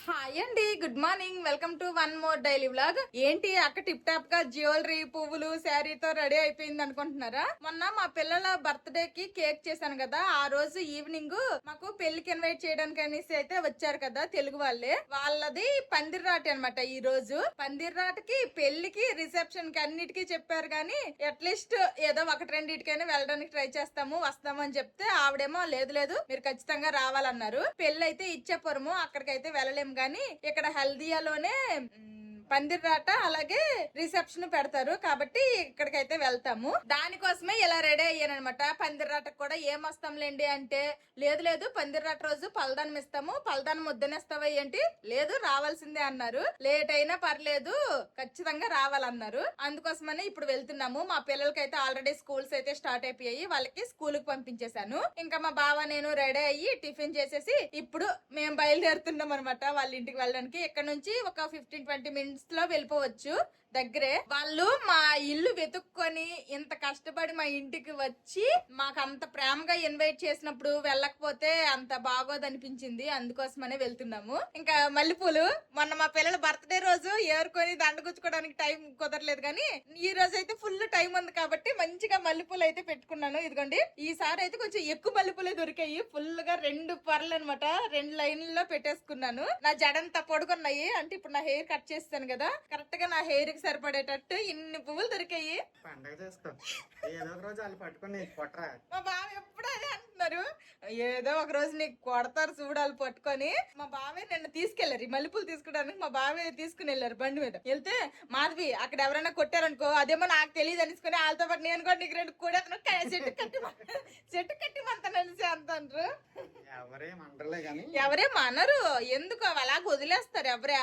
Hi అండి, good morning. Welcome to one more daily vlog. ఏంటి అక్క టిప్ టాప్ గా జ్యువెలరీ, పువ్వులు, శారీతో రెడీ అయిపోయింది అనుకుంటున్నారా? మొన్న మా పిల్లల బర్త్డే కి కేక్ చేశాను కదా, ఆ రోజు ఈవినింగ్ మాకు పెళ్లికి ఇన్వైట్ చేయడానికి అనేసి అయితే వచ్చారు కదా తెలుగు వాళ్ళే. వాళ్ళది పందిర్రాటి అనమాట. ఈ రోజు పందిర్రాటికి, పెళ్లికి, రిసెప్షన్ కి అన్నిటికీ చెప్పారు కానీ అట్లీస్ట్ ఏదో ఒకటి రెండింటికైనా వెళ్ళడానికి ట్రై చేస్తాము, వస్తాము అని చెప్తే ఆవిడేమో లేదు లేదు మీరు ఖచ్చితంగా రావాలన్నారు. పెళ్లి అయితే ఇచ్చేపురము, అక్కడికైతే వెళ్ళలేము గానీ ఇక్కడ హల్దియాలోనే పందిర్రాట అలాగే రిసెప్షన్ పెడతారు కాబట్టి ఇక్కడికైతే వెళ్తాము. దానికోసమే ఇలా రెడీ అయ్యానమాట. పందిర్రాటకు కూడా ఏం వస్తాంలేండి అంటే లేదు లేదు పందిర్రాట రోజు పలదానం ఇస్తాము, పలదానం ముద్దనేస్తావా ఏంటి, లేదు రావాల్సిందే అన్నారు. లేట్ అయినా పర్లేదు ఖచ్చితంగా రావాలన్నారు. అందుకోసమని ఇప్పుడు వెళ్తున్నాము. మా పిల్లలకైతే ఆల్రెడీ స్కూల్స్ అయితే స్టార్ట్ అయిపోయాయి, వాళ్ళకి స్కూల్ కి పంపించేశాను. ఇంకా మా బావ నేను రెడీ అయ్యి టిఫిన్ చేసేసి ఇప్పుడు మేము బయలుదేరుతున్నాం అనమాట వాళ్ళ ఇంటికి వెళ్ళడానికి. ఇక్కడ నుంచి ఒక 15-20 మినిట్స్ లో వెళ్ళిపోవచ్చు, దగ్గరే. వాళ్ళు మా ఇల్లు వెతుక్కొని ఇంత కష్టపడి మా ఇంటికి వచ్చి మాకు అంత ప్రేమగా ఇన్వైట్ చేసినప్పుడు వెళ్ళకపోతే అంత బాగోదనిపించింది. అందుకోసమనే వెళ్తున్నాము. ఇంకా మల్లెపూలు మొన్న మా పిల్లల బర్త్డే రోజు ఏరుకొని దండగుచ్చుకోవడానికి టైం కుదరలేదు కానీ ఈ రోజు అయితే ఫుల్ టైం ఉంది కాబట్టి మంచిగా మల్లెపూలు అయితే పెట్టుకున్నాను. ఇదిగోండి, ఈసారి అయితే కొంచెం ఎక్కువ మల్లెపూలే దొరికాయి. ఫుల్ గా 2 పర్లు అనమాట, 2 లైన్లలో పెట్టేసుకున్నాను. నా జడంతా పొడుగున్నాయి అంటే ఇప్పుడు నా హెయిర్ కట్ చేస్తాను కదా, కరెక్ట్ గా నా హెయిర్ కి సరిపడేటట్టు ఇన్ని పువ్వులు దొరికాయి. పండగ చేసుకో, ఏదో ఒక రోజు వాళ్ళు పట్టుకుని కొట్టరా. మా బావ ఎప్పుడు అదే అంటున్నారు, ఏదో ఒక రోజు నీకు కొడతారు చూడాలి పట్టుకొని. మా బావే నిన్న తీసుకెళ్లారు ఈ మల్లెపూలు తీసుకోవడానికి. మా బావే తీసుకుని వెళ్ళారు బండి మీద. వెళ్తే మాధవి అక్కడ ఎవరైనా కొట్టారనుకో అదేమో నాకు తెలియదు అనుకుని వాళ్ళతో పాటు నేను కూడా నీకు 2 కూడేతను చెట్టు కట్టి మంతనేసి అంటారు. ఎవరేమనరులే గాని, ఎవరేమనరు ఎందుకు అలాగ వదిలేస్తారు, ఎవరు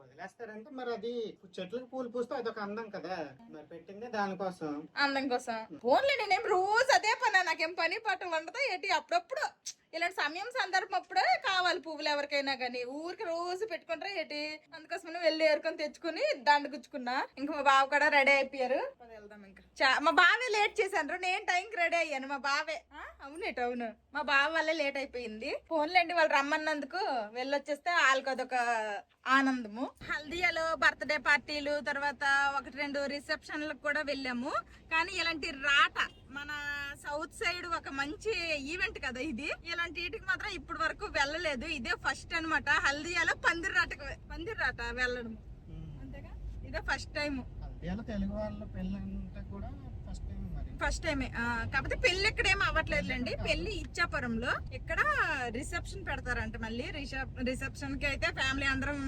వదిలేస్తారంటే మరి అది చెట్లకు పూలు పూస్తే అదొక అందం కదా, మరి పెట్టిందే దానికోసం, అందం కోసం. ఫోన్లే నేనేం రోజు అదే పని, నాకేం పని పాట ఉండదా ఏంటి, అప్పుడప్పుడు ఇలాంటి సమయం సందర్భం అప్పుడే కావాలి పువ్వులు ఎవరికైనా గానీ, ఊరికి రోజు పెట్టుకుంటారా ఏంటి. అందుకోసమని వెళ్ళి ఏరుకొని తెచ్చుకుని దండ గుచ్చుకున్నా. ఇంకా మా బావ కూడా రెడీ అయిపోయారు, వెళ్దాం. ఇంకా మా బావే లేట్ చేశాను, నేను టైంకి రెడీ అయ్యాను. మా బావే అవునేట అవును మా బావ వల్లే లేట్ అయిపోయింది. ఫోన్లేండి వాళ్ళు రమ్మన్నందుకు వెళ్ళొచ్చేస్తే వాళ్ళకి అదొక ఆనందము. హల్దియాలో బర్త్డే పార్టీలు, తర్వాత 1-2 రిసెప్షన్లకు కూడా వెళ్ళాము. కానీ ఇలాంటి రాట మన సౌత్ సైడ్ ఒక మంచి ఈవెంట్ కదా ఇది. ఇలాంటి వీటికి మాత్రం ఇప్పటి వరకు వెళ్ళలేదు, ఇదే ఫస్ట్ అనమాట. హల్దియాలో పందిర్రాట వెళ్ళడం అంతేగా, ఇదే ఫస్ట్ టైం. తెలుగు వాళ్ళ పెళ్ళంటే కూడా ఫస్ట్ టైమే. కాకపోతే పెళ్లి ఇక్కడ ఏం అవ్వట్లేదులేండి, పెళ్లి ఇచ్చాపురంలో. ఇక్కడ రిసెప్షన్ పెడతారంట. మళ్ళీ రిసెప్షన్ కి అయితే ఫ్యామిలీ అందరం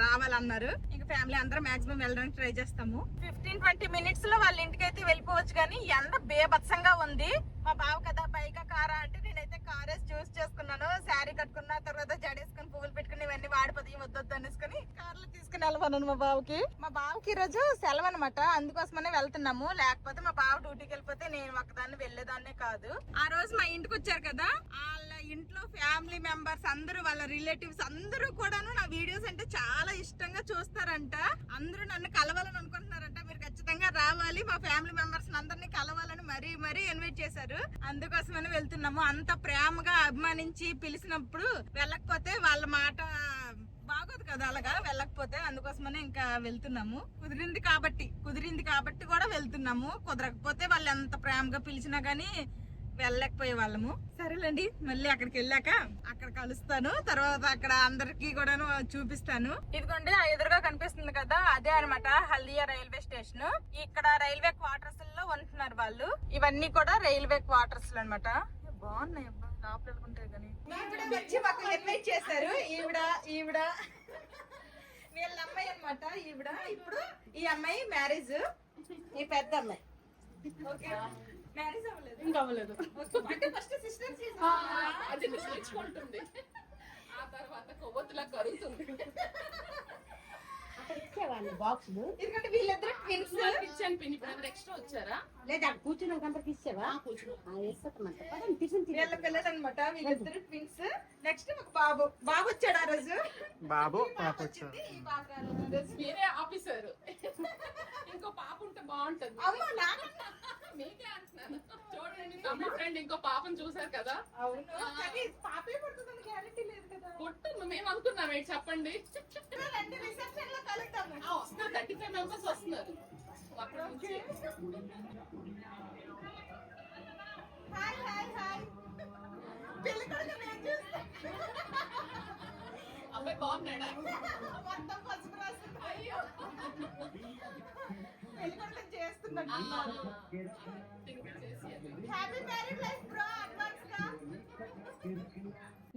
రావాలన్నారు. ఇంకా ఫ్యామిలీ అందరం మాక్సిమం వెళ్ళడానికి ట్రై చేస్తాము. 15-20 మినిట్స్ లో వాళ్ళ ఇంటికి అయితే వెళ్ళిపోవచ్చు. కానీ ఎండ బేభత్సంగా ఉంది. మా బావ కదా బైకా కారా అంటే నేనైతే కారే చూస్ చేసుకున్నాను. శారీ కట్టుకున్న తర్వాత జడేసుకుని పువ్వులు పెట్టుకుని ఇవన్నీ వాడిపోతాయి వద్దొద్దు అనేసుకుని కార్లో తీసుకుని వెళ్ళమన్నాను మా బావకి. మా బావకి ఈ రోజు సెలవు అనమాట, అందుకోసమనే వెళ్తున్నాము. లేకపోతే మా బావ డ్యూటీకి వెళ్ళిపోతే నేను ఒక్కదాన్ని వెళ్లేదాన్నే కాదు. ఆ రోజు మా ఇంటికి వచ్చారు కదా, వాళ్ళ ఇంట్లో ఫ్యామిలీ మెంబర్స్ అందరూ, వాళ్ళ రిలేటివ్స్ అందరూ కూడాను నా వీడియోస్ అంటే చాలా ఇష్టంగా చూస్తారంట. అందరూ నన్ను కలవాలని అనుకుంటున్నారంట. మీరు ఖచ్చితంగా రావాలి, మా ఫ్యామిలీ మెంబర్స్ అందరినీ కలవాలని మరీ ఇన్వైట్ చేశారు. అందుకోసమని వెళ్తున్నాము. అంత ప్రేమగా అభిమానించి పిలిచినప్పుడు వెళ్ళకపోతే వాళ్ళ మాట బాగోదు కదా, అలాగా వెళ్ళకపోతే. అందుకోసమనే ఇంకా వెళ్తున్నాము. కుదిరింది కాబట్టి కూడా వెళ్తున్నాము. కుదరకపోతే వాళ్ళు ఎంత ప్రేమగా పిలిచినా గానీ వెళ్ళలేకపోయే వాళ్ళము. సరేలేండి, మళ్ళీ అక్కడికి వెళ్ళాక అక్కడ కలుస్తాను. తర్వాత అక్కడ అందరికి కూడా చూపిస్తాను. ఇదిగోండి ఎదురుగా కనిపిస్తుంది కదా, అదే అనమాట హల్దియా రైల్వే స్టేషన్. ఇక్కడ రైల్వే క్వార్టర్స్ లో ఉంటున్నారు వాళ్ళు. ఇవన్నీ కూడా రైల్వే క్వార్టర్స్ లో అనమాట. బాగున్నాయి అబ్బా, లోపలుంటాయి కానీ. వచ్చి మాకు ఇన్వైట్ చేశారు. ఈవిడ వీళ్ళ అమ్మాయి అనమాట. ఈవిడ ఇప్పుడు ఈ అమ్మాయి మ్యారేజ్, ఈ పెద్ద అమ్మాయి. ఓకే, మ్యారేజ్ అవ్వలేదు, ఇంకా అవ్వలేదు. అంటే ఫస్ట్ సిస్టర్స్ అది నేర్చుకుంటుంది, ఆ తర్వాత కొవ్వొత్తులా కరుగుతుంది. అక్కడ ఇచ్చేవాళ్ళు బాక్సులు. ఎందుకంటే వీళ్ళిద్దరు ట్విన్స్. ఇచ్చాను పిన్ని, ఇప్పుడు ఎక్స్ట్రా వచ్చారా? లేదా కూర్చున్నాక ఇచ్చేవా? వీళ్ళ పిల్లలు అనమాట, వీళ్ళిద్దరు ట్విన్స్. నెక్స్ట్ ఒక బాబు వచ్చాడు ఆ రోజు. బాబు పాప వచ్చారు. ఈ పాప రాలేదు. మీరే ఆఫీసర్. ఇంకో పాప ఉంటే బాగుంటుంది. అమ్మ, నాకన్నా. మీకే అంటున్నాను. చూడండి తమ్ముడు ఫ్రెండ్ ఇంకో పాపను చూసారు కదా. అవును, కానీ పాపే పుడుతుందని గ్యారెంటీ లేదు కదా. పుట్టుంది మేము అనుకున్నాం. ఏంటి చెప్పండి. రండి, రిసెప్షన్ లో కలుద్దాము. వస్తున్నారు 35 మెంబర్స్ వస్తున్నారు. అక్కడ నుంచి. Hi hi hi. పెళ్లి కొడుకు నేను చూస్తా. అబ్బాయి బాగున్నాడా? మొత్తం పసుపు రాస్తుంది. అయ్యో. పెళ్లి కొడుకు చేస్తున్నట్టు. Happy marriage life bro, advance గా.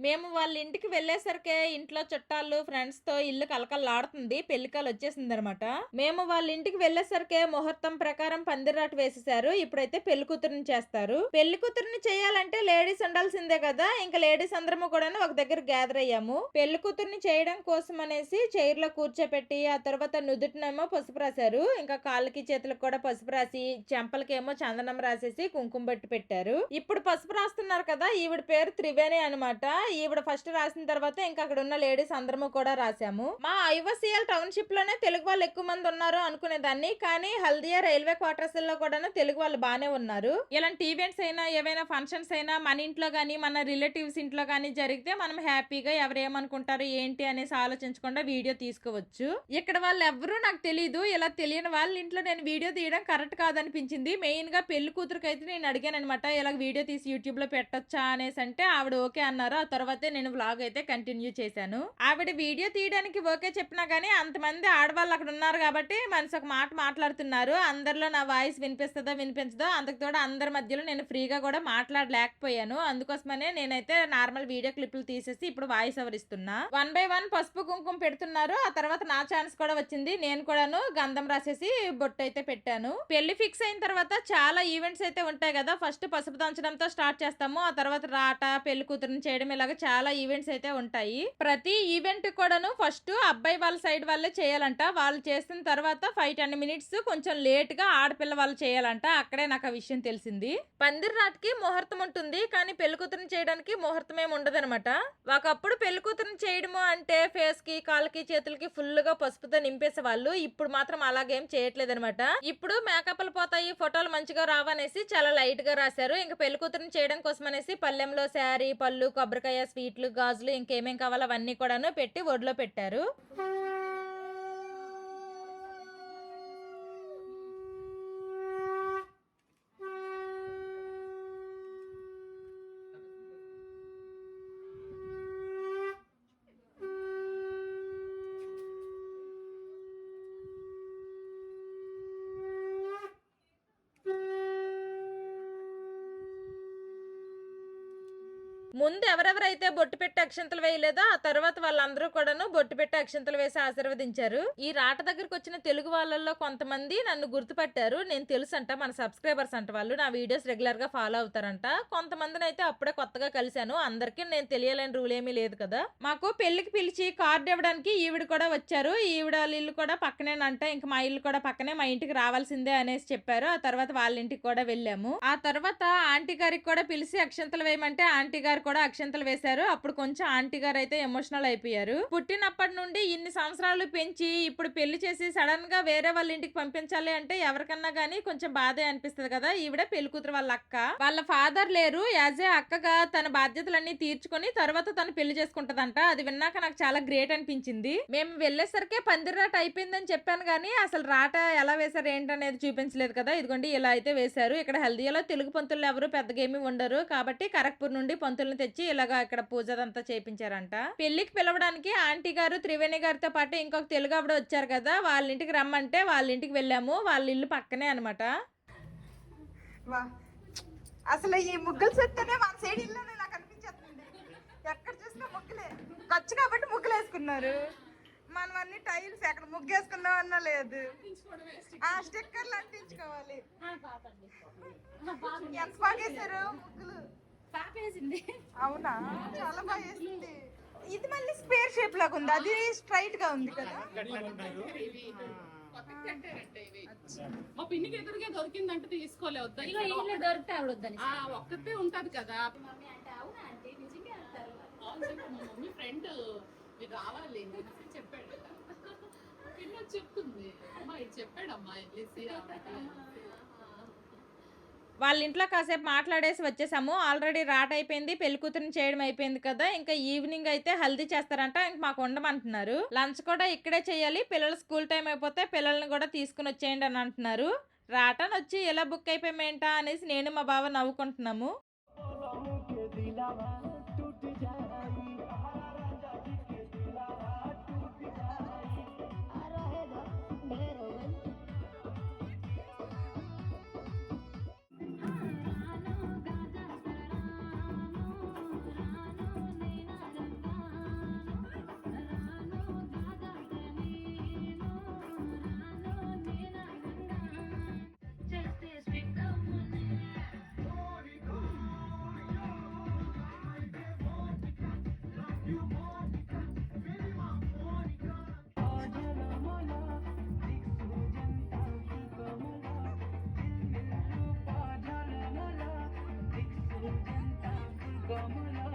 మేము వాళ్ళ ఇంటికి వెళ్ళేసరికి ఇంట్లో చుట్టాలు ఫ్రెండ్స్ తో ఇల్లు కలకల్లాడుతుంది. పెళ్లికాలు వచ్చేసింది అనమాట. మేము వాళ్ళ ఇంటికి వెళ్ళేసరికి ముహూర్తం ప్రకారం పందిరాటు వేసేసారు. ఇప్పుడైతే పెళ్లి కూతురుని చేస్తారు. పెళ్లి కూతురుని చేయాలంటే లేడీస్ ఉండాల్సిందే కదా. ఇంకా లేడీస్ అందరము కూడా ఒక దగ్గర గ్యాదర్ అయ్యాము. పెళ్లి కూతురుని చేయడం కోసం అనేసి చైర్ లో కూర్చోపెట్టి ఆ తర్వాత నుదుటినేమో పసుపు రాశారు. ఇంకా కాళ్ళకి చేతులకు కూడా పసుపు రాసి చెంపలకేమో చందనం రాసేసి కుంకుమ బట్టి పెట్టారు. ఇప్పుడు పసుపు రాస్తున్నారు కదా, ఈవిడ పేరు త్రివేణి అనమాట. ఈవిడ ఫస్ట్ రాసిన తర్వాత ఇంకా అక్కడ ఉన్న లేడీస్ అందరము కూడా రాసాము. మా ఐవసిఎల్ టౌన్షిప్ లోనే తెలుగు వాళ్ళు ఎక్కువ మంది ఉన్నారు అనుకునేదాన్ని, కానీ హల్దియా రైల్వే క్వార్టర్స్ లో కూడా తెలుగు వాళ్ళు బానే ఉన్నారు. ఇలాంటి ఈవెంట్స్ అయినా ఏవైనా ఫంక్షన్స్ అయినా మన ఇంట్లో గానీ మన రిలేటివ్స్ ఇంట్లో గానీ జరిగితే మనం హ్యాపీగా ఎవరు ఏమనుకుంటారు ఏంటి అనేసి ఆలోచించకుండా వీడియో తీసుకోవచ్చు. ఇక్కడ వాళ్ళు ఎవరు నాకు తెలియదు. ఇలా తెలియని వాళ్ళ ఇంట్లో నేను వీడియో తీయడం కరెక్ట్ కాదనిపించింది. మెయిన్ గా పెళ్లి కూతురుకి అయితే నేను అడిగాను అనమాట, ఇలా వీడియో తీసి యూట్యూబ్ లో పెట్టొచ్చా అనేసి. అంటే ఆవిడ ఓకే అన్నారు. ఆ తర్వాతే నేను వ్లాగ్ అయితే కంటిన్యూ చేశాను. ఆవిడ వీడియో తీయడానికి ఓకే చెప్పినా గానీ అంతమంది ఆడవాళ్ళు అక్కడ ఉన్నారు కాబట్టి మనిషి ఒక మాట మాట్లాడుతున్నారు. అందరిలో నా వాయిస్ వినిపిస్తుందో వినిపించదో, అందుకు తోడు అందరి మధ్యలో నేను ఫ్రీగా కూడా మాట్లాడలేకపోయాను. అందుకోసమనే నేనైతే నార్మల్ వీడియో క్లిప్లు తీసేసి ఇప్పుడు వాయిస్ ఓవర్ ఇస్తున్నా. 1 by 1 పసుపు కుంకుమ పెడుతున్నారు. ఆ తర్వాత నా ఛాన్స్ కూడా వచ్చింది. నేను కూడాను గంధం రాసేసి బొట్టు అయితే పెట్టాను. పెళ్లి ఫిక్స్ అయిన తర్వాత చాలా ఈవెంట్స్ అయితే ఉంటాయి కదా. ఫస్ట్ పసుపు దంచడంతో స్టార్ట్ చేస్తాము. ఆ తర్వాత రాట, పెళ్లి కూతురుని చేయడం, ఇలాగ చాలా ఈవెంట్స్ అయితే ఉంటాయి. ప్రతి ఈవెంట్ కూడాను ఫస్ట్ అబ్బాయి వాళ్ళ సైడ్ వాళ్ళే చేయాలంట. వాళ్ళు చేసిన తర్వాత 5-10 minutes కొంచెం లేట్ గా ఆడపిల్ల వాళ్ళు చేయాలంట. అక్కడే నాకు ఆ విషయం తెలిసింది. పందిరి రాటికి ముహూర్తం ఉంటుంది, కానీ పెళ్లి కూతురుని చేయడానికి ముహూర్తం ఏమి ఉండదు అనమాట. ఒకప్పుడు పెళ్లి కూతురుని చేయడము అంటే ఫేస్ కి, కాళ్ళకి, చేతులకి ఫుల్ గా పసుపుతో నింపేసే వాళ్ళు. ఇప్పుడు మాత్రం అలాగేం చేయట్లేదు అనమాట. ఇప్పుడు మేకప్లు పోతాయి, ఫోటోలు మంచిగా రావనేసి చాలా లైట్ గా రాశారు. ఇంకా పెళ్లి కూతురుని చేయడం కోసం అనేసి పల్లెంలో శారీ, పళ్ళు, కొబ్బరికాయ, స్వీట్లు, గాజులు, ఇంకేమేం కావాలో అవన్నీ కూడాను పెట్టి ఒడిలో పెట్టారు. ముందు ఎవరెవరైతే బొట్టు పెట్టి అక్షంతలు వేయలేదో ఆ తర్వాత వాళ్ళందరూ కూడాను బొట్టు పెట్టి అక్షంతలు వేసి ఆశీర్వదించారు. ఈ రాట దగ్గరకు వచ్చిన తెలుగు వాళ్ళల్లో కొంతమంది నన్ను గుర్తుపట్టారు. నేను తెలుసు అంట, మన సబ్స్క్రైబర్స్ అంట. వాళ్ళు నా వీడియోస్ రెగ్యులర్ గా ఫాలో అవుతారంట. కొంతమందిని అయితే అప్పుడే కొత్తగా కలిశాను. అందరికీ నేను తెలియాలని రూల్ ఏమీ లేదు కదా. మాకు పెళ్లికి పిలిచి కార్డు ఇవ్వడానికి ఈవిడ కూడా వచ్చారు. ఈవిడ ఇల్లు కూడా పక్కనేనంట. ఇంకా మా ఇల్లు కూడా పక్కనే, మా ఇంటికి రావాల్సిందే అనేసి చెప్పారు. ఆ తర్వాత వాళ్ళ ఇంటికి కూడా వెళ్ళాము. ఆ తర్వాత ఆంటీ గారికి కూడా పిలిచి అక్షంతలు వేయమంటే ఆంటీ గారు కూడా అక్షంతలు వేశారు. అప్పుడు కొంచెం ఆంటీ గారు అయితే ఎమోషనల్ అయిపోయారు. పుట్టినప్పటి నుండి ఇన్ని సంవత్సరాలు పెంచి ఇప్పుడు పెళ్లి చేసి సడన్ గా వేరే వాళ్ళ ఇంటికి పంపించాలి అంటే ఎవరికన్నా గానీ కొంచెం బాధే అనిపిస్తుంది కదా. ఈవిడ పెళ్లి కూతురు వాళ్ళ అక్క. వాళ్ళ ఫాదర్ లేరు. యాజ్ ఏ అక్కగా తన బాధ్యతలన్నీ తీర్చుకొని తర్వాత తను పెళ్లి చేసుకుంటదంట. అది విన్నాక నాకు చాలా గ్రేట్ అనిపించింది. మేము వెళ్ళేసరికి పందిరి రాట అయిపోయిందని చెప్పాను గానీ అసలు రాట ఎలా వేశారు ఏంటనేది చూపించలేదు కదా. ఇదిగోండి ఇలా అయితే వేశారు. ఇక్కడ హల్దియాలో తెలుగు పంతులు ఎవరు పెద్దగా ఏమి ఉండరు కాబట్టి ఖరగ్పూర్ నుండి పంతులను తెచ్చి ఇలాగా ఇక్కడ పూజదంతా చేయించారంట. పెళ్లికి పిలవడానికి ఆంటీ గారు త్రివేణి గారితో పాటు ఇంకొక తెలుగు ఆవిడ వచ్చారు కదా. వాళ్ళ ఇంటికి రమ్మంటే వాళ్ళ ఇంటికి వెళ్ళాము. వాళ్ళ ఇల్లు పక్కనే అనమాట. అసలు ఈ ముగ్గులు చెప్తేనే మన సైడ్ ఇల్లు నాకు అనిపించేస్తుంది. ఎక్కడ చూసినా ముగ్గులే. ఖర్చు కాబట్టి ముగ్గులు వేసుకున్నారు. మనం అన్ని టైల్స్ ఎక్కడ ముగ్గు వేసుకున్నాం అన్నా లేదు. ఆ స్టిక్కర్లు అంటించుకోవాలి. ఎంత బాగా వేసారు ముగ్గులు. అవునా, చాలా బాగా వేసింది. ఇది మళ్ళీ స్క్వేర్ షేప్ లాగా ఉంది, అది స్ట్రైట్ గా ఉంది కదా. మా పిన్నికి ఎదురుగా దొరికిందంటే తీసుకోలే. వద్దా ఒక్కతే ఉంటది కదా. మా మమ్మీ ఫ్రెండ్ మీరు రావాలి అనేసి చెప్పాడు. పిల్ల చెప్తుంది అమ్మాయి చెప్పాడమ్మా వెళ్ళేసి వాళ్ళ ఇంట్లో కాసేపు మాట్లాడేసి వచ్చేసాము. ఆల్రెడీ రాట్ అయిపోయింది, పెళ్లి కూతురిని చేయడం అయిపోయింది కదా. ఇంకా ఈవినింగ్ అయితే హల్దీ చేస్తారంట, ఇంక మాకు ఉండమంటున్నారు. లంచ్ కూడా ఇక్కడే చేయాలి, పిల్లలు స్కూల్ టైం అయిపోతే పిల్లల్ని కూడా తీసుకుని వచ్చేయండి అని అంటున్నారు. రాటని వచ్చి ఎలా బుక్ అయిపోయామేంటా అనేసి నేను మా బావ నవ్వుకుంటున్నాము.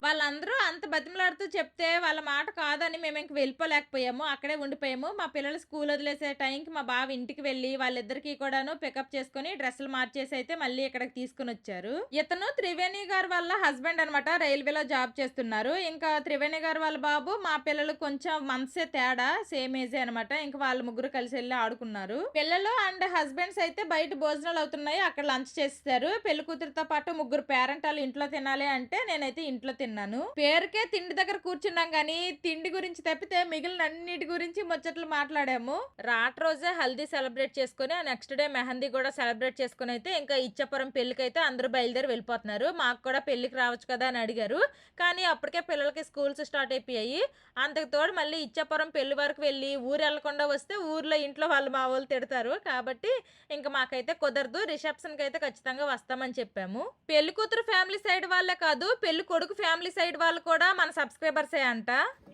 వాళ్ళందరూ అంత బతిమలాడుతూ చెప్తే వాళ్ళ మాట కాదని మేము ఇంక వెళ్ళిపోలేకపోయాము, అక్కడే ఉండిపోయాము. మా పిల్లలు స్కూల్ వదిలేసే టైంకి మా బావ ఇంటికి వెళ్ళి వాళ్ళిద్దరికి కూడాను పికప్ చేసుకుని డ్రెస్సులు మార్చేసి అయితే మళ్ళీ ఇక్కడికి తీసుకుని వచ్చారు. ఇతను త్రివేణి గారు వాళ్ళ హస్బెండ్ అనమాట, రైల్వేలో జాబ్ చేస్తున్నారు. ఇంకా త్రివేణి గారు వాళ్ళ బాబు మా పిల్లలు కొంచెం మంత్సే తేడా, సేమ్ ఏజే అనమాట. ఇంకా వాళ్ళ ముగ్గురు కలిసి వెళ్ళి ఆడుకున్నారు. పిల్లలు అండ్ హస్బెండ్స్ అయితే బయట భోజనాలు అవుతున్నాయి, అక్కడ లంచ్ చేస్తారు. పెళ్లి కూతురుతో పాటు ముగ్గురు పేరెంటాలు ఇంట్లో తినాలి అంటే నేనైతే ఇంట్లో తిన్నాను. పేరుకే తిండి దగ్గర కూర్చున్నాం గానీ తిండి గురించి తప్పితే మిగిలిన అన్నిటి గురించి ముచ్చట్లు మాట్లాడాము. రాట్ రోజే హల్దీ సెలబ్రేట్ చేసుకుని నెక్స్ట్ డే మెహందీ కూడా సెలబ్రేట్ చేసుకుని అయితే ఇంకా ఇచ్చాపురం పెళ్లికి అయితే అందరూ బయలుదేరి వెళ్ళిపోతున్నారు. మాకు కూడా పెళ్లికి రావచ్చు కదా అని అడిగారు, కానీ అప్పటికే పిల్లలకి స్కూల్స్ స్టార్ట్ అయిపోయాయి. అంతకు తోడు మళ్ళీ ఇచ్చాపురం పెళ్లి వరకు వెళ్ళి ఊరు వెళ్లకుండా వస్తే ఊర్లో ఇంట్లో వాళ్ళు మా వాళ్ళు తిడతారు కాబట్టి ఇంకా మాకైతే కుదరదు. రిసెప్షన్కి అయితే ఖచ్చితంగా వస్తామని చెప్పాము. పెళ్లి కూతురు ఫ్యామిలీ సైడ్ వాళ్ళే కాదు, పెళ్లి కొడుకు ఫ్యామిలీ సైడ్ వాళ్ళు కూడా మన సబ్స్క్రైబర్సే అంట.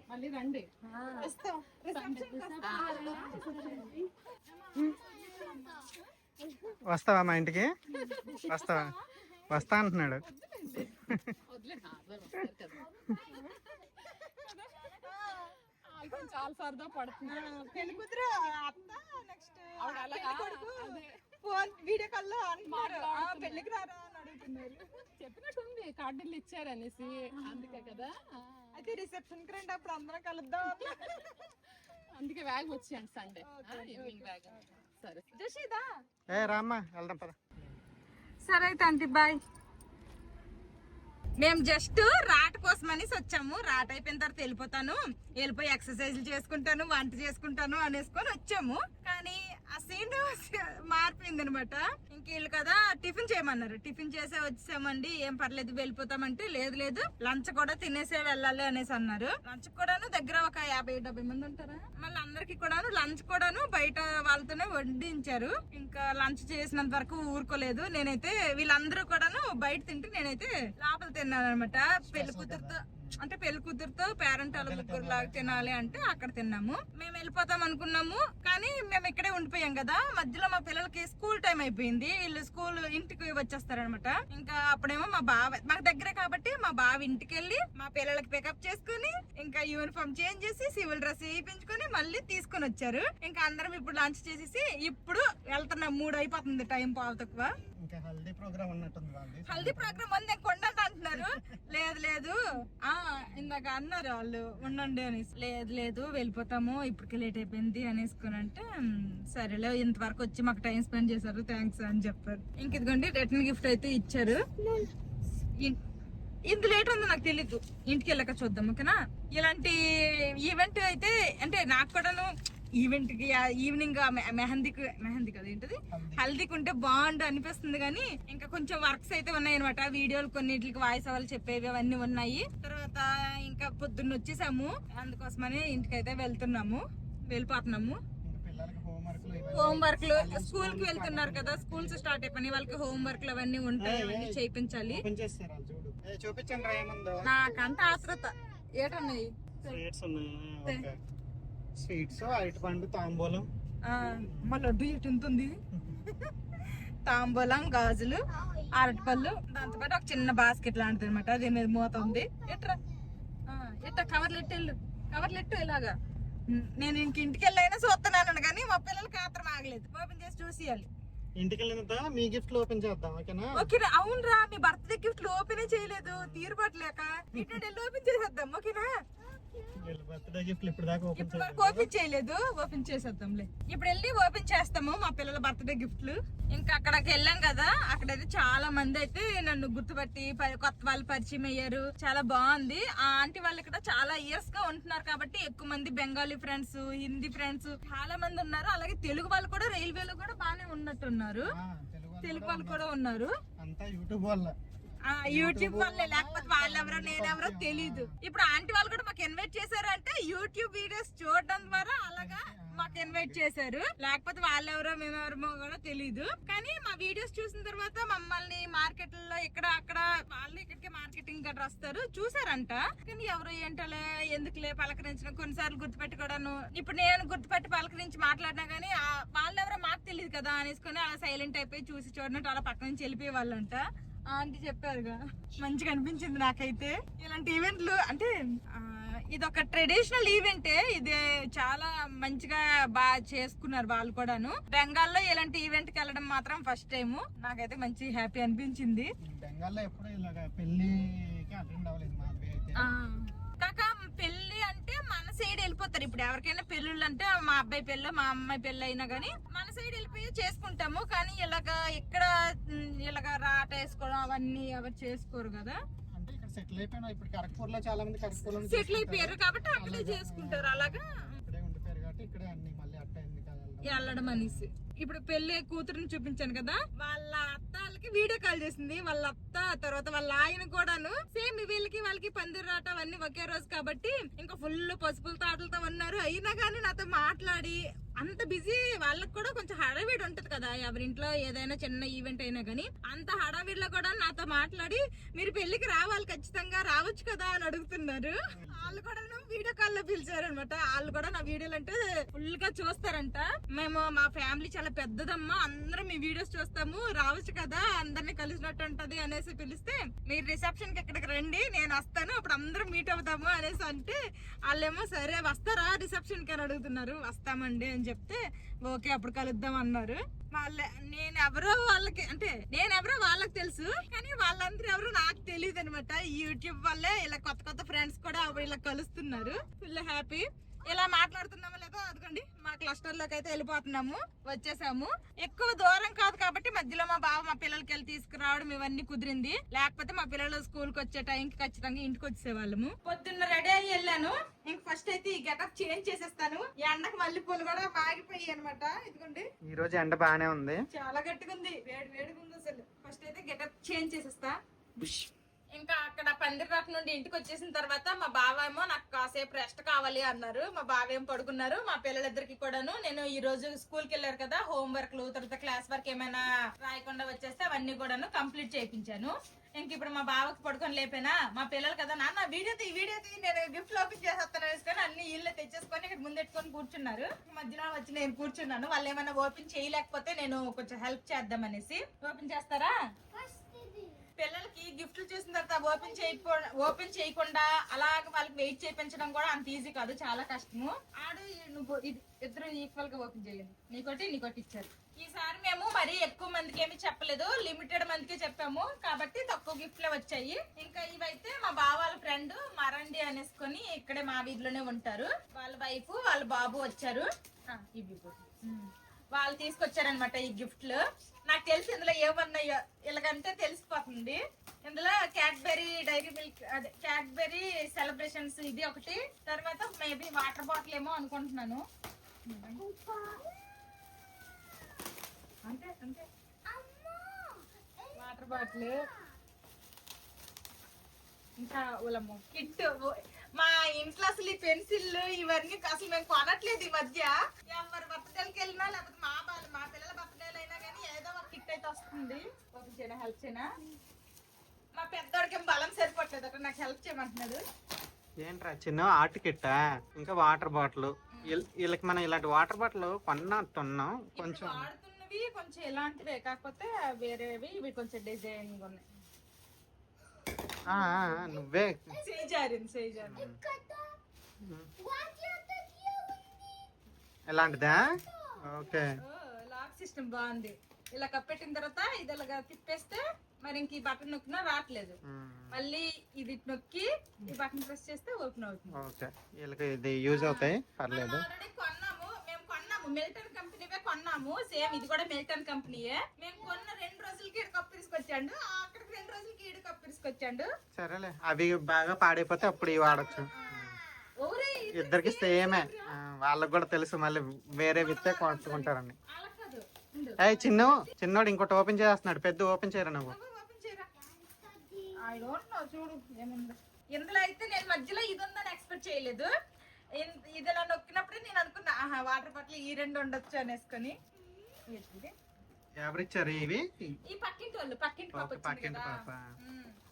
మళ్ళీ రండి. వస్తావా మా ఇంటికి? వస్తావా? వస్తా అంటున్నాడు. చాలా సరదా పడుతున్నాడు. పెళ్లి కూతురు అత్త నెక్స్ట్ వీడియో కాల్లో పెళ్లికి రారా అని అడుగుతున్నారు. చెప్పినట్టుంది కార్డులు ఇచ్చారనేసి, అందుకే కదా. అయితే రిసెప్షన్ కి రండి, అప్పుడు అందరం కలుద్దాం. అందుకే బ్యాగ్ వచ్చాను సండే ఈవినింగ్ బ్యాగ్. సరే జషిదా, రామ్మా వెళ్దాం పద. సరే అయితే ఆంటీ బాయ్. మేము జస్ట్ రాట్ కోసం అనేసి వచ్చాము. రాట్ అయిపోయిన తర్వాత వెళ్ళిపోయి ఎక్సర్సైజ్లు చేసుకుంటాను, వంట చేసుకుంటాను అనేసుకొని వచ్చాము. కానీ ఆ సీన్ మారిపోయింది అనమాట. ఇంక వీళ్ళు కదా టిఫిన్ చేయమన్నారు, టిఫిన్ చేసే వచ్చామండి, ఏం పర్లేదు వెళ్ళిపోతామంటే లేదు లంచ్ కూడా తినేసే వెళ్ళాలి అనేసి అన్నారు. లంచ్ కూడాను దగ్గర ఒక 50-70 మంది ఉంటారా. మళ్ళీ అందరికి కూడాను లంచ్ కూడాను బయట వాళ్ళతోనే వడ్డించారు. ఇంకా లంచ్ చేసినంత వరకు ఊరుకోలేదు. నేనైతే వీళ్ళందరూ కూడాను బయట తింటే నేనైతే లోపల తిన్నాను అనమాట. పెళ్లి కూతురుతో పేరెంట్ వాళ్ళ ముగ్గురు లాగా తినాలి అంటే అక్కడ తిన్నాము. మేము వెళ్ళిపోతాం అనుకున్నాము, కానీ మేము ఇక్కడే ఉండిపోయాం కదా. మధ్యలో మా పిల్లలకి స్కూల్ టైం అయిపోయింది, వీళ్ళు స్కూల్ ఇంటికి వచ్చేస్తారనమాట. ఇంకా అప్పుడేమో మా బావ మాకు దగ్గరే కాబట్టి మా బావ ఇంటికి వెళ్ళి మా పిల్లలకి పికప్ చేసుకుని ఇంకా యూనిఫామ్ చేంజ్ చేసి సివిల్ డ్రెస్ వేయించుకొని మళ్ళీ తీసుకొని వచ్చారు. ఇంకా అందరం ఇప్పుడు లంచ్ చేసేసి ఇప్పుడు వెళ్తున్నాం. 3 అయిపోతుంది, టైం పావు తక్కువ. ఇంకా హల్దీ ప్రోగ్రామ్ ఉన్నట్టుంది. హల్దీ ప్రోగ్రామ్ ఉంది కొండంత అంటున్నారు. లేదు ఇందాక అన్నారు వాళ్ళు ఉండండి అనేసి. లేదు వెళ్ళిపోతాము, ఇప్పటికే లేట్ అయిపోయింది అనేసుకుని అంటే సరేలే ఇంతవరకు వచ్చి మాకు టైం స్పెండ్ చేశారు, థ్యాంక్స్ అని చెప్పారు. ఇంక ఇదిగోండి రిటర్న్ గిఫ్ట్ అయితే ఇచ్చారు. ఇంత లేట్ ఉందో నాకు తెలీదు, ఇంటికి వెళ్ళాక చూద్దాం ఓకేనా. ఇలాంటి ఈవెంట్ అయితే అంటే నాకు కూడాను ఈవెంట్ కి ఈవినింగ్ మెహందీ కదా ఏంటది హల్దీకి ఉంటే బాగుండు అనిపిస్తుంది. కానీ ఇంకా కొంచెం వర్క్స్ అయితే ఉన్నాయి అనమాట. వీడియోలు కొన్నిటికి వాయిస్ ఓవర్లు చెప్పేవి అవన్నీ ఉన్నాయి. తర్వాత ఇంకా పొద్దున్న వచ్చేసాము, అందుకోసమని ఇంటికైతే వెళ్ళిపోతున్నాము. హోంవర్క్లు స్కూల్ కి వెళ్తున్నారు కదా, స్కూల్స్ స్టార్ట్ అయిపోయి వాళ్ళకి హోంవర్క్లు అవన్నీ ఉంటాయి, అవన్నీ చేయించాలి. నాకంత ఆశ్రత ఏటన్నాయి స్వీట్స్, అరటిపండు, తాంబూలం, లడ్డు ఎటుంది, తాంబూలం, గాజులు, అరటిపళ్ళు, దాంతో పాటు ఒక చిన్న బాస్కెట్ లాంటిది అనమాట. దీని మీద మూత ఉంది. ఎట్రా కవర్లు ఎట్టెళ్ళు కవర్లెట్టు ఇలాగా నేను ఇంటికి వెళ్ళైనా చూస్తున్నాను కానీ మా పిల్లలకి ఆత్రం ఆగలేదు. ఓపెన్ చేసి చూసేయాలి. ఇంటికి వెళ్ళిన మీ గిఫ్ట్లు ఓపెన్ చేద్దాం, ఓకేనా? ఓకేనా? అవునరా, మీ బర్త్డే గిఫ్ట్లు ఓపెన్ చేయలేదు, తీరుబట్టలేక ఇటు వెళ్ళి ఓపెన్ చేసేద్దాం. ఓకేనా? బర్త్డే గిఫ్ట్లు ఇప్పుడు దాకా ఓపెన్ ఇప్పుడు వరకు ఓపెన్ చేయలేదు, ఓపెన్ చేసేద్దాంలే. ఇప్పుడు వెళ్ళి ఓపెన్ చేస్తాము మా పిల్లల బర్త్డే గిఫ్ట్లు. ఇంకా అక్కడికి వెళ్ళాం కదా, అక్కడైతే చాలా మంది అయితే నన్ను గుర్తుపట్టి కొత్త వాళ్ళు పరిచయం అయ్యారు. చాలా బాగుంది. ఆ ఆంటీ వాళ్ళు ఇక్కడ చాలా ఇయర్స్ గా ఉంటున్నారు కాబట్టి ఎక్కువ మంది బెంగాలీ ఫ్రెండ్స్, హిందీ ఫ్రెండ్స్ చాలా మంది ఉన్నారు. అలాగే తెలుగు వాళ్ళు కూడా రైల్వేలో కూడా బాగానే ఉన్నట్టున్నారు. తెలుగు వాళ్ళు కూడా ఉన్నారు. అంతా యూట్యూబ్ వల్ల. యూట్యూబ్ వల్లే, లేకపోతే వాళ్ళెవరో నేనెవరో తెలీదు. ఇప్పుడు ఆంటీ వాళ్ళు కూడా మాకు ఇన్వైట్ చేశారు అంటే యూట్యూబ్ వీడియోస్ చూడడం ద్వారా అలాగా మాకు ఇన్వైట్ చేశారు. లేకపోతే వాళ్ళెవరో మేమెవరమో కూడా తెలీదు. కానీ మా వీడియోస్ చూసిన తర్వాత మమ్మల్ని మార్కెట్లలో ఇక్కడ అక్కడ వాళ్ళు ఇక్కడికి మార్కెటింగ్ గట్రా వస్తారు చూసారంట. కానీ ఎవరు ఏంటలే ఎందుకులే పలకరించడం, కొన్నిసార్లు గుర్తుపెట్టి కూడాను. ఇప్పుడు నేను గుర్తుపెట్టి పలకరించి మాట్లాడినా గానీ వాళ్ళెవరో మాకు తెలియదు కదా అనేసుకొని అలా సైలెంట్ అయిపోయి చూసి చూడనట్టు అలా పక్క నుంచి వెళ్ళిపోయే వాళ్ళంట. ఆంటీ చెప్పారుగా, మంచిగా అనిపించింది నాకైతే. ఇలాంటి ఈవెంట్లు అంటే ఇది ఒక ట్రెడిషనల్ ఈవెంటే, ఇది చాలా మంచిగా బాగా చేసుకున్నారు వాళ్ళు కూడాను. బెంగాల్లో ఇలాంటి ఈవెంట్ కి వెళ్ళడం మాత్రం ఫస్ట్ టైం. నాకైతే మంచి హ్యాపీ అనిపించింది. బెంగాల్లో ఎప్పుడు ఇలాగా పెళ్లికి అటెండ్ అవ్వలేదు మాధవి అయితే. కాక పెళ్లి అంటే మన సైడ్ వెళ్ళిపోతారు. ఇప్పుడు ఎవరికైనా పెళ్ళిళ్ళు అంటే మా అబ్బాయి పెళ్ళి మా అమ్మాయి పెళ్ళి అయినా గానీ మన సైడ్ వెళ్ళిపోయి చేసుకుంటాము. కానీ ఇలాగ రాట వేసుకోవడం అవన్నీ ఎవరు చేసుకోరు కదా. అంటే ఇక్కడ సెటిల్ అయిపోయినా, ఇప్పుడు ఖరగ్పూర్ లో చాలా మంది ఖరగ్పూర్ లో సెటిల్ అయిపోయారు కాబట్టి అక్కడే చేసుకుంటారు. అలాగా ఇక్కడే ఉండిపోయారు కాబట్టి ఇక్కడే అన్ని మళ్ళీ అట్ట ఎందుకు వెళ్ళడం అనేసి. ఇప్పుడు పెళ్లి కూతురుని చూపించాను కదా, వాళ్ళ అత్త వాళ్ళకి వీడియో కాల్ చేసింది. వాళ్ళ అత్త తర్వాత వాళ్ళ ఆయన కూడాను సేమ్ వీళ్ళకి వాళ్ళకి పందిరాట అవన్నీ ఒకే రోజు కాబట్టి ఇంకా ఫుల్ పసుపులతో ఆటలతో ఉన్నారు. అయినా కానీ నాతో మాట్లాడి అంత బిజీ. వాళ్ళకి కూడా కొంచెం హడావిడి ఉంటది కదా, ఎవరింట్లో ఏదైనా చిన్న ఈవెంట్ అయినా గానీ. అంత హడావిడిలో కూడా నాతో మాట్లాడి మీరు పెళ్లికి రావాలి, ఖచ్చితంగా రావచ్చు కదా అని అడుగుతున్నారు. వాళ్ళు కూడా వీడియో కాల్ లో పిలిచారు అనమాట. వాళ్ళు కూడా నా వీడియోలు అంటే ఫుల్ గా చూస్తారంట. మేము మా ఫ్యామిలీ చాలా పెద్దదమ్మా, అందరం మీ వీడియోస్ చూస్తాము, రావచ్చు కదా, అందరినీ కలిసినట్టు ఉంటది అనేసి పిలిస్తే మీరు రిసెప్షన్ కి ఇక్కడికి రండి, నేను వస్తాను, అప్పుడు అందరం మీట్ అవుతాము అనేసి అంటే వాళ్ళేమో సరే వస్తారా రిసెప్షన్ కి అని అడుగుతున్నారు. వస్తామండి అని చెప్తే ఓకే అప్పుడు కలుద్దాం అన్నారు. నేనెవరో వాళ్ళకి తెలుసు, కానీ వాళ్ళందరూ ఎవరో నాకు తెలియదు అనమాట. యూట్యూబ్ వల్లే ఇలా కొత్త కొత్త ఫ్రెండ్స్ కూడా ఇలా కలుస్తున్నారు. Full happy. ఇలా మాట్లాడుతున్నామో లేదో అదిగోండి మా క్లస్టర్ లోకి అయితే వెళ్ళిపోతున్నాము, వచ్చేసాము. ఎక్కువ దూరం కాదు కాబట్టి మధ్యలో మా బావ మా పిల్లలకి వెళ్ళి తీసుకురావడం ఇవన్నీ కుదిరింది. లేకపోతే మా పిల్లలు స్కూల్ కి వచ్చే టైంకి ఖచ్చితంగా ఇంటికి వచ్చేవాళ్ళము. పొద్దున్న రెడీ అయ్యి వెళ్ళాను. ఇంక ఫస్ట్ అయితే ఈ గెటప్ చేంజ్ చేసేస్తాను. ఎండకు మల్లె పూలు కూడా మాగిపోయాయి అనమాట. ఇదిగోండి ఈ రోజు ఎండ బానే ఉంది, చాలా గట్టిగా ఉంది, వేడిగా ఉంది అసలు. ఫస్ట్ అయితే గెటప్ చేంజ్ చేసేస్తా. ఇంకా అక్కడ పందిరాట నుండి ఇంటికి వచ్చేసిన తర్వాత మా బావ ఏమో నాకు కాసేపు రెస్ట్ కావాలి అన్నారు. మా బావ ఏం పడుకున్నారు. మా పిల్లలిద్దరికి కూడాను నేను ఈ రోజు స్కూల్ కి వెళ్ళారు కదా, హోంవర్క్లు తర్వాత క్లాస్ వర్క్ ఏమైనా రాయకుండా వచ్చేస్తే అవన్నీ కూడాను కంప్లీట్ చేయించాను. ఇంక ఇప్పుడు మా బావకి పడుకొని లేపేనా, మా పిల్లలు కదా నాన్న వీడియో నేను గిఫ్ట్ ఓపెన్ చేసేస్తాను వేసుకొని అన్ని ఇల్లు తెచ్చేసుకొని ఇక్కడ ముందెట్టుకొని కూర్చున్నారు. మధ్యలో వచ్చి నేను కూర్చున్నాను. వాళ్ళు ఏమైనా ఓపెన్ చేయలేకపోతే నేను కొంచెం హెల్ప్ చేద్దాం అనేసి. ఓపెన్ చేస్తారా? పిల్లలకి గిఫ్ట్లు చేసిన తర్వాత ఓపెన్ చేయకుండా అలాగ వాళ్ళకి వెయిట్ చేయించడం కూడా అంత ఈజీ కాదు, చాలా కష్టము. నువ్వు ఇద్దరు ఈక్వల్ గా ఓపెన్ చేయండి. నీకోటి ఇచ్చారు. ఈసారి మేము మరీ ఎక్కువ మందికి ఏమి చెప్పలేదు, లిమిటెడ్ మందికి చెప్పాము కాబట్టి తక్కువ గిఫ్ట్లే వచ్చాయి. ఇంకా ఇవైతే మా బావాల ఫ్రెండ్ మరండి అనేసుకొని ఇక్కడే మా వీధిలోనే ఉంటారు. వాళ్ళ వైఫ్ వాళ్ళ బాబు వచ్చారు. వాళ్ళు తీసుకొచ్చారనమాట ఈ గిఫ్ట్లు. నాకు తెలిసి ఇందులో ఏమన్నాయో ఇలాగంటే తెలిసిపోతుంది. ఇందులో క్యాడ్బెరీ డైరీ మిల్క్, అదే క్యాడ్బెరీ సెలబ్రేషన్స్ ఇది ఒకటి, తర్వాత మేబీ వాటర్ బాటిల్ ఏమో అనుకుంటున్నాను. అంతే వాటర్ బాటిల్. ఇంకా ఉలము కిట్. మా ఇంట్లో అసలు ఈ పెన్సిల్ ఇవన్నీ అసలు మేము కొనట్లేదు ఈ మధ్య. ఎవరి బర్త్డేకి వెళ్ళినా లేకపోతే మా పిల్లల బర్త్డేలు అయినా కానీ ఏదో ఒక కిట్ అయితే వస్తుంది. ఓపెన్ చేయనా, హెల్ప్ చేయనా? మా పెద్దోడికి బలం సరిపోవట్లేదు అక్కడ, నాకు హెల్ప్ చేయమంటున్నాడు. ఏంట్రా చిన్న ఆర్ట్ కిట్టా, ఇంకా వాటర్ బాటిల్. వీళ్ళకి మనం ఇలాంటి వాటర్ బాటిల్ కొన్నాం. కొంచెం వాడుతున్నవి కొంచెం ఇలాంటివే, కాకపోతే వేరేవి ఇవి కొంచెం డిజైన్ ఉన్నాయి. నువ్వే సేజారింది ఎలాంటిదా? ఓకే. లాక్ సిస్టమ్ బాగుంది. ఇలా కప్పెట్టిన తర్వాత ఇది ఇలాగా తిప్పేస్తే మరి ఇంక ఈ బటన్ నొక్కినా రావట్లేదు. మళ్ళీ ఇది నొక్కి ఈ బటన్ ప్రెస్ చేస్తే ఓపెన్ అవుతుంది. ఓకే, వీళ్ళకి ఇది యూజ్ అవుతాయి, పర్లేదు. ఆల్రెడీ మేము కొన్నాము, మిల్టన్ కంపెనీవే కొన్నాము. సేమ్ ఇది కూడా మిల్టన్ కంపెనీయే. మేము కొన్న 2 రోజులకి ఈడు కప్పు తీసుకొచ్చాడు, అక్కడికి 2 రోజులకి ఈడు కప్పు తీసుకొచ్చాడు. సరేలే, అవి బాగా పాడైపోతే అప్పుడు ఇవి వాడచ్చు. ఓరే ఇద్దరికి సేమే, వాళ్ళకి కూడా తెలుసు మళ్ళీ వేరే విత్తే కొట్టుకుంటారని. అలా కాదు, ఉండు. చిన్నోడు ఇంకోటి ఓపెన్ చేస్తున్నాడు, పెద్ద ఓపెన్ చేయరా నువ్వు? ఓపెన్ చేయరా. I don't know, చూడు ఏముందో. ఇందులో అయితే నేను మధ్యలో ఇది ఉందని ఎక్స్పెక్ట్ చేయలేదు. ఇది ఇలా నొక్కినప్పుడే నేను అనుకున్నా, ఆహా వాటర్ బాటిల్ ఈ 2 ఉండొచ్చు అనేసుకొని. ఏంటిది? ఎవరిచ్చారు ఇవి? ఈ పక్కింటి వాళ్ళు, పక్కింటి పాప వచ్చింది పక్కింటి కదా. పాప.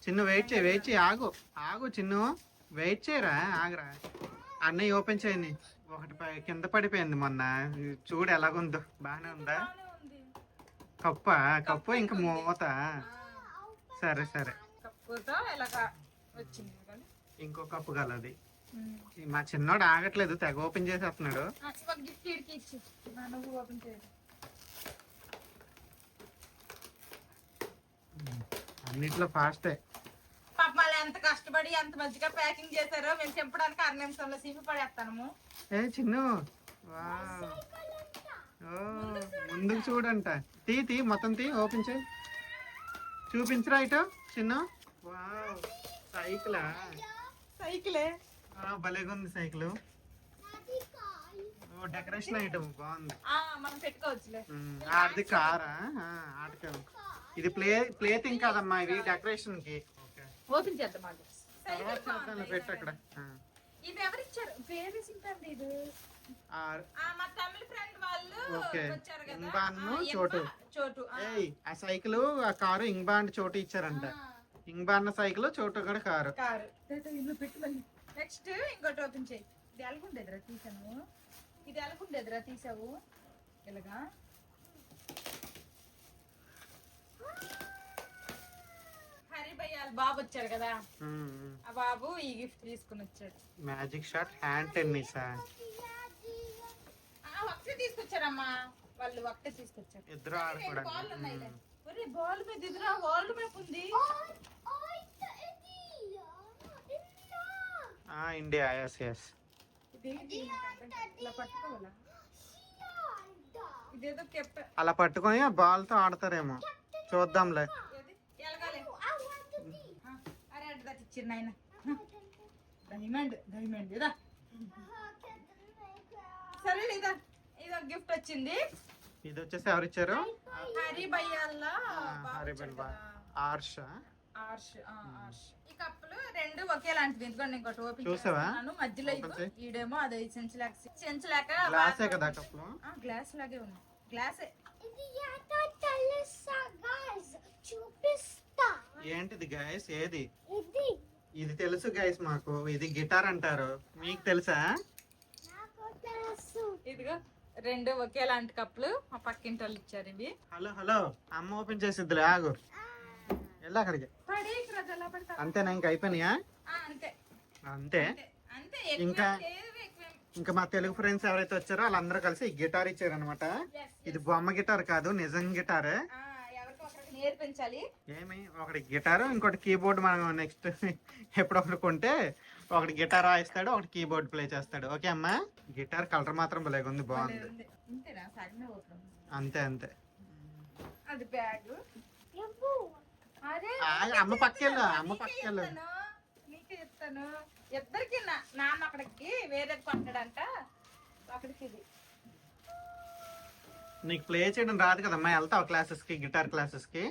చిన్ను వెయిట్ చేయి, ఆగు చిన్ను, వెయిట్ చేయరా, ఆగరా. అన్నయ్య ఓపెన్ చేయని. ఒకటి కింద పడిపోయింది మొన్న, చూడు ఎలాగుందో, బాగానే ఉందా? బాగానే ఉంది. కప్పు ఇంకా మూత. సరే కప్పుతో ఇలాగా వచ్చింది కదా. ఇంకో కప్పు కలది. మా చిన్నోడు ఆగట్లేదు, తెగ ఓపెన్ చేసేస్తున్నాడు. ఒక గిఫ్ట్ ఇడికి ఇచ్చి నువ్వు ఓపెన్ చేయదు. అన్నిట్లో ఫాస్టే. పాప మళ్ళీ ఎంత కష్టపడి ఎంత మంచిగా ప్యాకింగ్ చేశారో మేము చెప్పడానికి 6 నిమిషంలో సీపి పడేస్తాము. ఏ చిన్ను, వావ్. ఓ, ముందుకు చూడంట. తీ మొత్తం తీ, ఓపెన్ చేయి, చూపించరా ఇటు చిన్ను. వావ్, సైకిలా? సైకిలే. భలేగా ఉంది సైకిల్. ఓ, డెకరేషన్ ఐటమ్ బాగుంది. మనం పెట్టుకోవచ్చులే. ఆడిది కారా? ఆటక. ఇది ప్లే థింగ్ కాదమ్మా, ఇది డెకరేషన్ కి. ఓపెన్ చేద్దాం. పెట్టు అక్కడ. ఇది ఎవరిచ్చారు? పేరు సింటండి ఇది. మా తమిళ ఫ్రెండ్ వాళ్ళు వచ్చారు కదా. ఇంబాను చోటు. ఏయ్, ఆ సైకిల్ ఆ కారు ఇంబాండ్ చోటు ఇచ్చారంట. ఇంబాన్న సైకిల్, చోటు కూడా కారు. నెక్స్ట్ ఇంకోటి ఓపెన్ చేయి. ఇది ఎలాగుండేదిరా తీసాను, ఇది ఎలాగుండేదిరా తీసావు ఇలాగా. హరిభయ్యాల బాబు వచ్చారు కదా, ఆ బాబు ఈ గిఫ్ట్ తీసుకుని వచ్చాడు. Magic shot hand tennis. ఒకటే తీసుకొచ్చారమ్మా వాళ్ళు, ఒకటే తీసుకొచ్చారు. ఇద్దరు ఆడుకోవడానికి. బాల్ మీద ఇద్దరు వరల్డ్ మ్యాప్ ఉంది. India, yes. ఇలా పట్టుకోవాలా? ఇదేదో అలా పట్టుకొని ఆ బాల్ తో ఆడతారేమో, చూద్దాంలే. అరే అంటే దట్ ఇచ్చారు నాయన. డైమండ్ ఇదా. సరే ఇదో గిఫ్ట్ వచ్చింది. ఇది వచ్చేసి ఎవరిచ్చారు? హరిభయ్యాల ఆర్ష. ఈ కప్పులు 2 ఒకేలాంటివి. ఎందుకంటే ఇంకోటి ఓపెన్ చూసావా? మధ్యలో ఈడేమో అది చెంచలేక గ్లాసే కదా కప్పులు. గ్లాస్ లాగే ఉంది. గ్లాసే. ఏంటిది గైస్? ఏది ఇది? తెలుసు గైస్ మాకు, ఇది గిటార్ అంటారు. మీకు తెలుసా? ఇదిగో 2 ఒకేలాంటి కప్పులు మా పక్కింటి వాళ్ళు ఇచ్చారు ఇవి. హలో, అమ్మ ఓపెన్ చేసిద్దిలే, ఆగు. వెళ్ళి అక్కడికి. అంతేనా? ఇంకా అయిపోయినాయా? అంతే. ఇంకా మా తెలుగు ఫ్రెండ్స్ ఎవరైతే వచ్చారో వాళ్ళందరూ కలిసి ఈ గిటార్ ఇచ్చారనమాట. ఇది బొమ్మ గిటార్ కాదు, నిజం గిటారే. నేర్పించాలి. ఏమి, ఒకటి గిటార్, ఇంకోటి కీబోర్డ్. మనం నెక్స్ట్ ఎప్పుడొకటి కొంటే ఒకటి గిటార్ వాయిస్తాడు, ఒకటి కీబోర్డ్ ప్లే చేస్తాడు. ఓకే అమ్మా. గిటార్ కలర్ మాత్రం భలేగా ఉంది, బాగుంది. అంతే. అది బ్యాగ్. అమ్మ పక్కెళ్ళు. నీకే చెప్తాను. ఇద్దరికి నాన్న అక్కడికి వేరే కొట్టాడంట, అక్కడికి ఇది. నీకు ప్లే చేయడం రాదు కదమ్మా, వెళ్తావు క్లాసెస్ కి, గిటార్ క్లాసెస్ కి.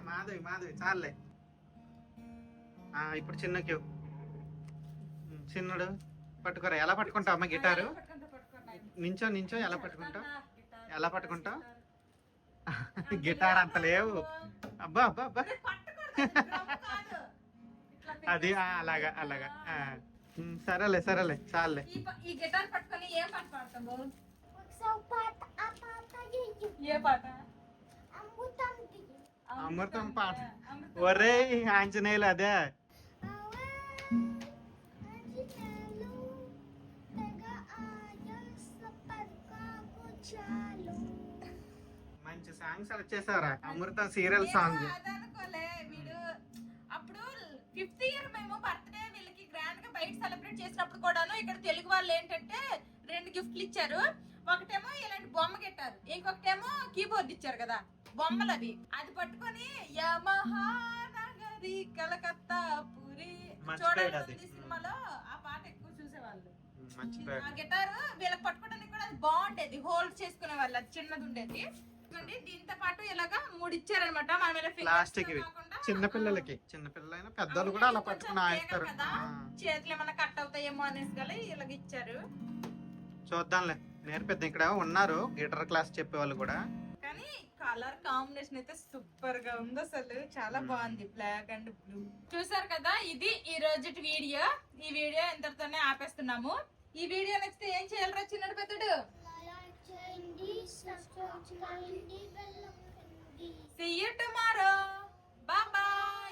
మాధవి చాలే. ఇప్పుడు చిన్నడు పట్టుకోరా. ఎలా పట్టుకుంటావు అమ్మ గిటారు? నించో ఎలా పట్టుకుంటావు? గిటార్ అంత లేవు. అబ్బా అది అలాగా. సరేలే చాలే. ఈ గిటార్ పట్టుకొని ఏ పాట పాడతావు? ఏ పాట? అమృతం పాట. ఒరే ఆంజనేయులు, అదే మంచి సాంగ్స్ సెలెక్ట్ చేసావరా అమృత సీరియల్ సాంగ్ అదనుకోలే వీడు అప్పుడు 5th ఇయర్ మేము బర్త్డే వీళ్ళకి గ్రాండ్ గా బయట సెలబ్రేట్ చేసినప్పుడు కూడాను ఇక్కడ తెలుగు వాళ్ళు ఏంటంటే 2 గిఫ్ట్లు ఇచ్చారు. ఒకటేమో ఇలాంటి బొమ్మ గిట్టారు, ఇంకొకటేమో కీబోర్డ్ ఇచ్చారు కదా బొమ్మలు అవి. అది పట్టుకొని యమహా నగరి కలకత్తా పూరి చూడాలి సినిమాలో ఆ పాట ఎక్కువ చూసేవాళ్ళు. ఆ గిటార్ వీళ్ళకి పట్టుకోవడానికి కూడా అది బాగుండేది, హోల్డ్ చేసుకునే వాళ్ళు, అది చిన్నది ఉండేది. దీంతో పాటు ఇలాగా 3 ఇచ్చారనమాట. ప్లాస్టిక్ చిన్నపిల్లలకి, చిన్నపిల్లలైనా పెద్దలు కూడా అలా పట్టుకుని ఆడతారు కదా, చేతులు ఏమన్నా కట్ అవుతాయేమో అనేసి కదా ఇలాగ ఇచ్చారు. చూద్దాంలే, నేర్పిద్దాం. ఇక్కడ ఉన్నారు గిటార్ క్లాస్ చెప్పేవాళ్ళు కూడా. కానీ కలర్ కాంబినేషన్ అయితే సూపర్ గా ఉంది, అసలు చాలా బాగుంది, బ్లాక్ అండ్ బ్లూ. చూసారు కదా, ఇది ఈ రోజు వీడియో. ఈ వీడియో ఇంతటితోనే ఆపేస్తున్నాము. ఈ వీడియో నచ్చితే ఏం చేయాలరా చిన్నడు పెద్దడు? See you tomorrow. Bye bye.